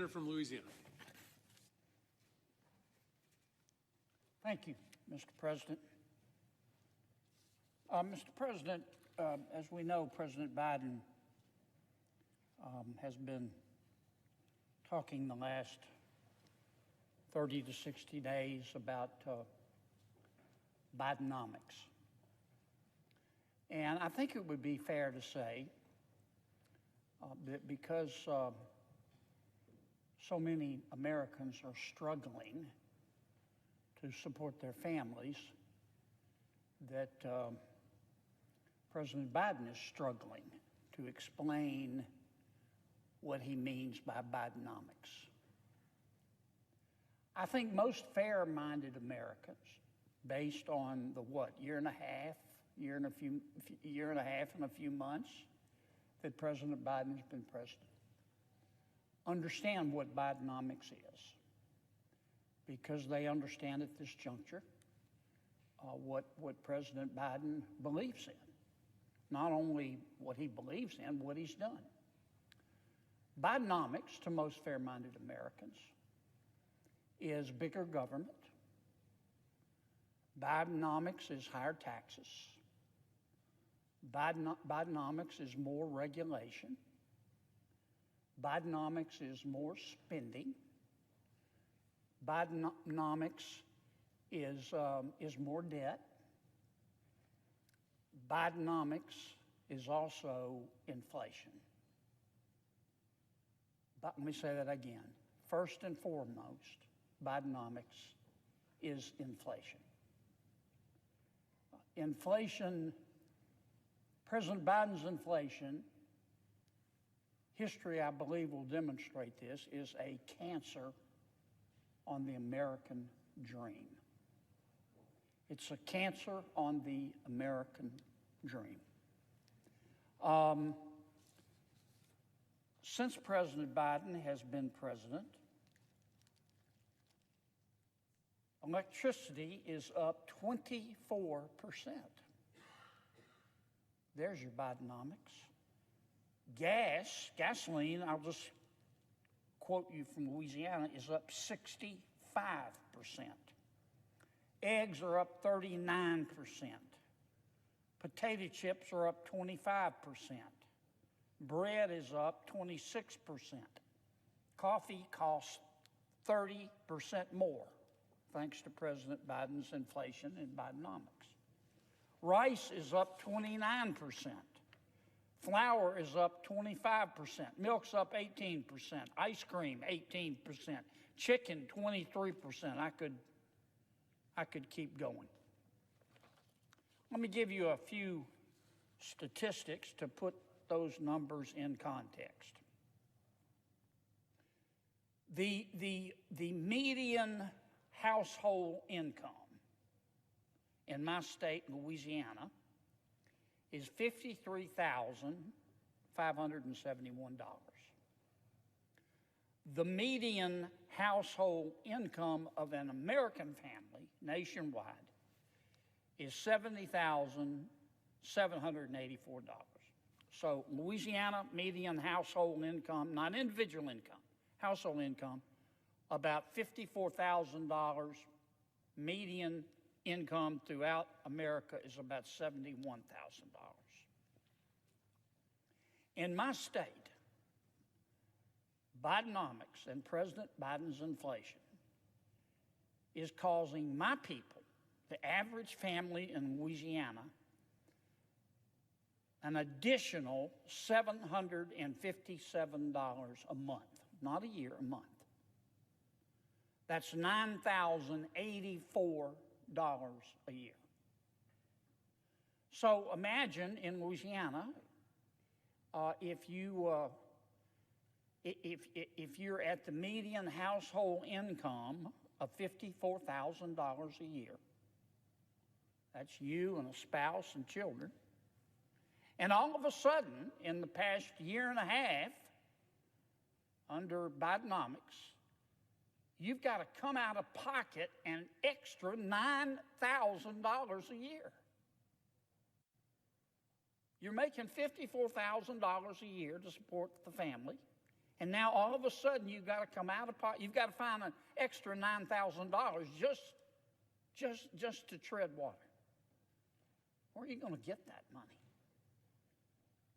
senator from Louisiana. Thank you, Mr. President. Mr. President, as we know, President Biden has been talking the last 30 to 60 days about Bidenomics. And I think it would be fair to say that because so many Americans are struggling to support their families, that President Biden is struggling to explain what he means by Bidenomics. I think most fair-minded Americans, based on the year and a half and a few months that President Biden has been president, understand what Bidenomics is, because they understand at this juncture what President Biden believes in. Not only what he believes in, what he's done. Bidenomics, to most fair-minded Americans, is bigger government. Bidenomics is higher taxes. Bidenomics is more regulation. Bidenomics is more spending. Bidenomics is more debt. Bidenomics is also inflation. But let me say that again. First and foremost, Bidenomics is inflation. Inflation, President Biden's inflation, history I believe will demonstrate this, is a cancer on the American dream. It's a cancer on the American dream. Since President Biden has been president, electricity is up 24%. There's your Bidenomics. Gasoline, I'll just quote you from Louisiana, is up 65%. Eggs are up 39%. Potato chips are up 25%. Bread is up 26%. Coffee costs 30% more, thanks to President Biden's inflation and Bidenomics. Rice is up 29%. Flour is up 25%. Milk's up 18%. Ice cream, 18%. Chicken, 23%. I could keep going. Let me give you a few statistics to put those numbers in context. The median household income in my state, Louisiana, is $53,571. The median household income of an American family nationwide is $70,784. So Louisiana median household income, not individual income, household income, about $54,000. Median income throughout America is about $71,000. In my state, Bidenomics and President Biden's inflation is causing my people, the average family in Louisiana, an additional $757 a month, not a year, a month. That's $9,084 a year. So imagine in Louisiana, if you're at the median household income of $54,000 a year, that's you and a spouse and children, and all of a sudden, in the past year and a half, under Bidenomics, you've got to come out of pocket an extra $9,000 a year. You're making $54,000 a year to support the family, And now all of a sudden you've got to come out of pocket. You've got to find an extra $9,000 just to tread water. Where are you going to get that money?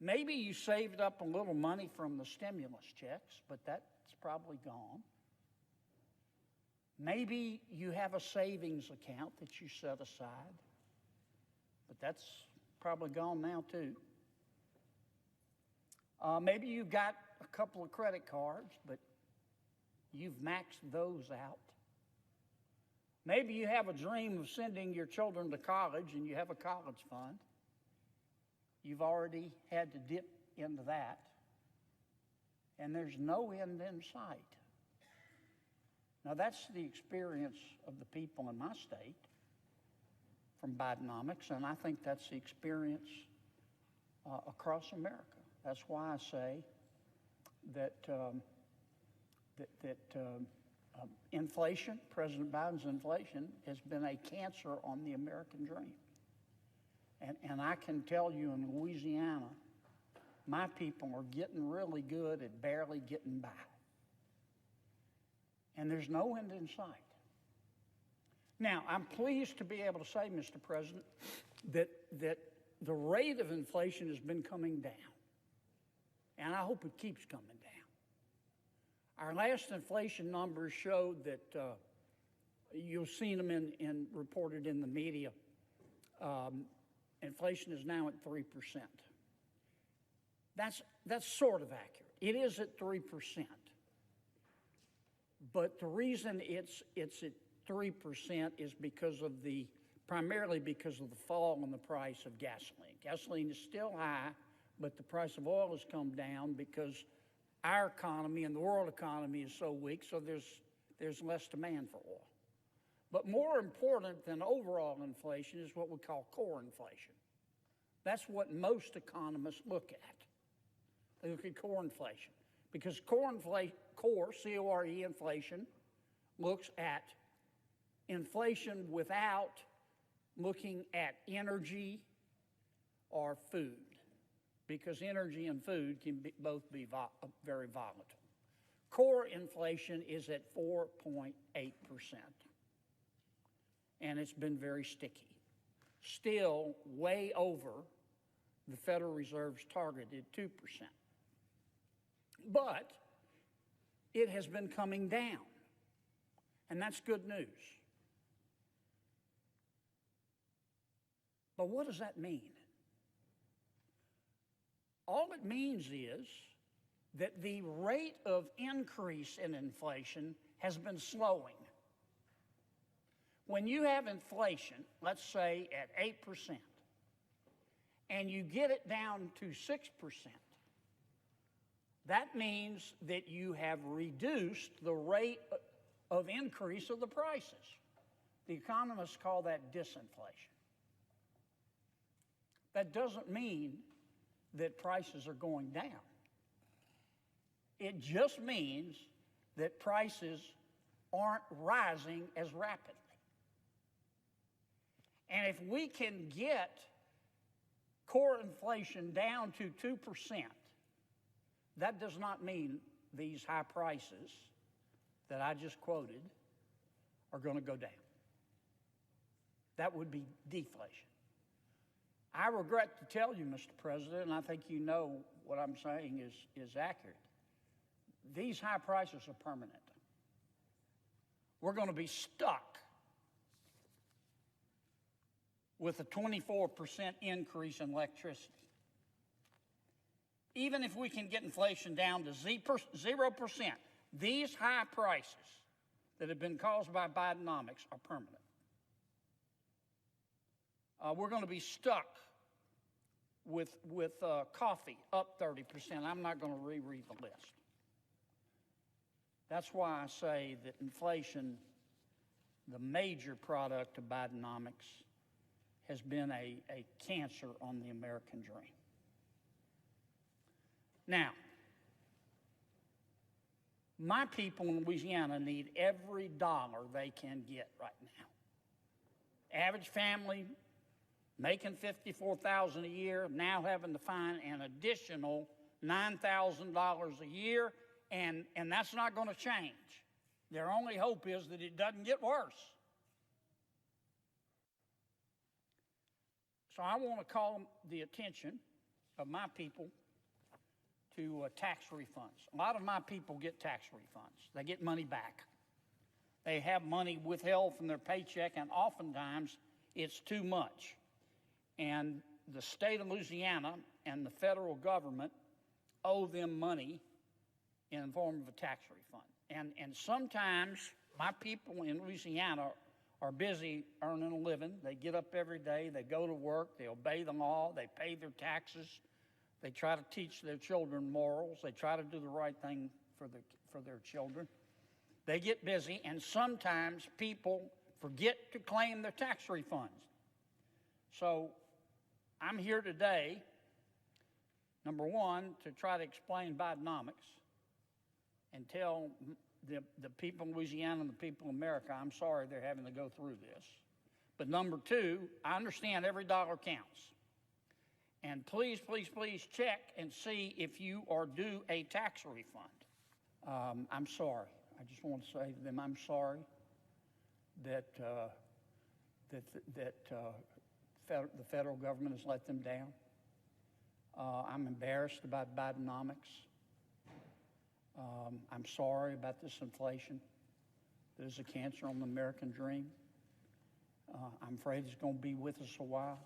Maybe you saved up a little money from the stimulus checks, but that's probably gone. Maybe you have a savings account that you set aside, but that's probably gone now too. Maybe you've got a couple of credit cards, but you've maxed those out. Maybe you have a dream of sending your children to college and you have a college fund. You've already had to dip into that, and there's no end in sight. Now, that's the experience of the people in my state from Bidenomics, and I think that's the experience across America. That's why I say that inflation, President Biden's inflation, has been a cancer on the American dream. And I can tell you in Louisiana, my people are getting really good at barely getting by. And there's no end in sight. Now, I'm pleased to be able to say, Mr. President, that the rate of inflation has been coming down. And I hope it keeps coming down. Our last inflation numbers showed that, you've seen them reported in the media, inflation is now at 3%. That's sort of accurate. It is at 3%. But the reason it's at 3% is primarily because of the fall in the price of gasoline. Gasoline is still high, but the price of oil has come down because our economy and the world economy is so weak, so there's less demand for oil. But more important than overall inflation is what we call core inflation. That's what most economists look at. They look at core inflation. Because core, C-O-R-E inflation, looks at inflation without looking at energy or food. Because energy and food can both be very volatile. Core inflation is at 4.8%. And it's been very sticky. Still way over the Federal Reserve's targeted 2%. But it has been coming down. And that's good news. But what does that mean? All it means is that the rate of increase in inflation has been slowing. When you have inflation, let's say at 8%, and you get it down to 6%, that means that you have reduced the rate of increase of the prices. The economists call that disinflation. That doesn't mean that prices are going down. It just means that prices aren't rising as rapidly. And if we can get core inflation down to 2%, that does not mean these high prices that I just quoted are going to go down. That would be deflation. I regret to tell you, Mr. President, and I think you know what I'm saying is accurate. These high prices are permanent. We're going to be stuck with a 24% increase in electricity. Even if we can get inflation down to 0%, these high prices that have been caused by Bidenomics are permanent. We're going to be stuck with coffee up 30%. I'm not going to reread the list. That's why I say that inflation, the major product of Bidenomics, has been a cancer on the American dream. Now, my people in Louisiana need every dollar they can get right now. Average family making $54,000 a year, now having to find an additional $9,000 a year, and that's not going to change. Their only hope is that it doesn't get worse. So I want to call the attention of my people to tax refunds. A lot of my people get tax refunds. They get money back. They have money withheld from their paycheck, and oftentimes it's too much. And the state of Louisiana and the federal government owe them money in the form of a tax refund. And sometimes my people in Louisiana are busy earning a living. They get up every day, they go to work, they obey the law, they pay their taxes, they try to teach their children morals, they try to do the right thing for their children. They get busy, and sometimes people forget to claim their tax refunds. So I'm here today, number one, to try to explain Bidenomics and tell the people in Louisiana and the people in America, I'm sorry they're having to go through this. But number two, I understand every dollar counts. And please, please, please check and see if you are due a tax refund. I'm sorry. I just want to say to them, I'm sorry that the federal government has let them down. I'm embarrassed about Bidenomics. I'm sorry about this inflation that is a cancer on the American dream. I'm afraid it's going to be with us a while.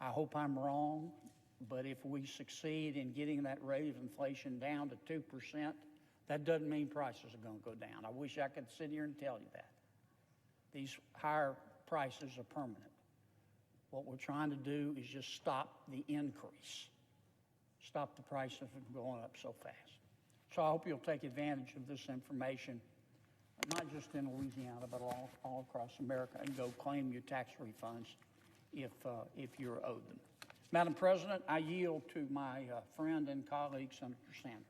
I hope I'm wrong, but if we succeed in getting that rate of inflation down to 2%, that doesn't mean prices are going to go down. I wish I could sit here and tell you that. These higher prices are permanent. What we're trying to do is just stop the increase, stop the prices from going up so fast. So I hope you'll take advantage of this information, not just in Louisiana, but all across America, and go claim your tax refunds if you're owed them. Madam President, I yield to my friend and colleague, Senator Sanders.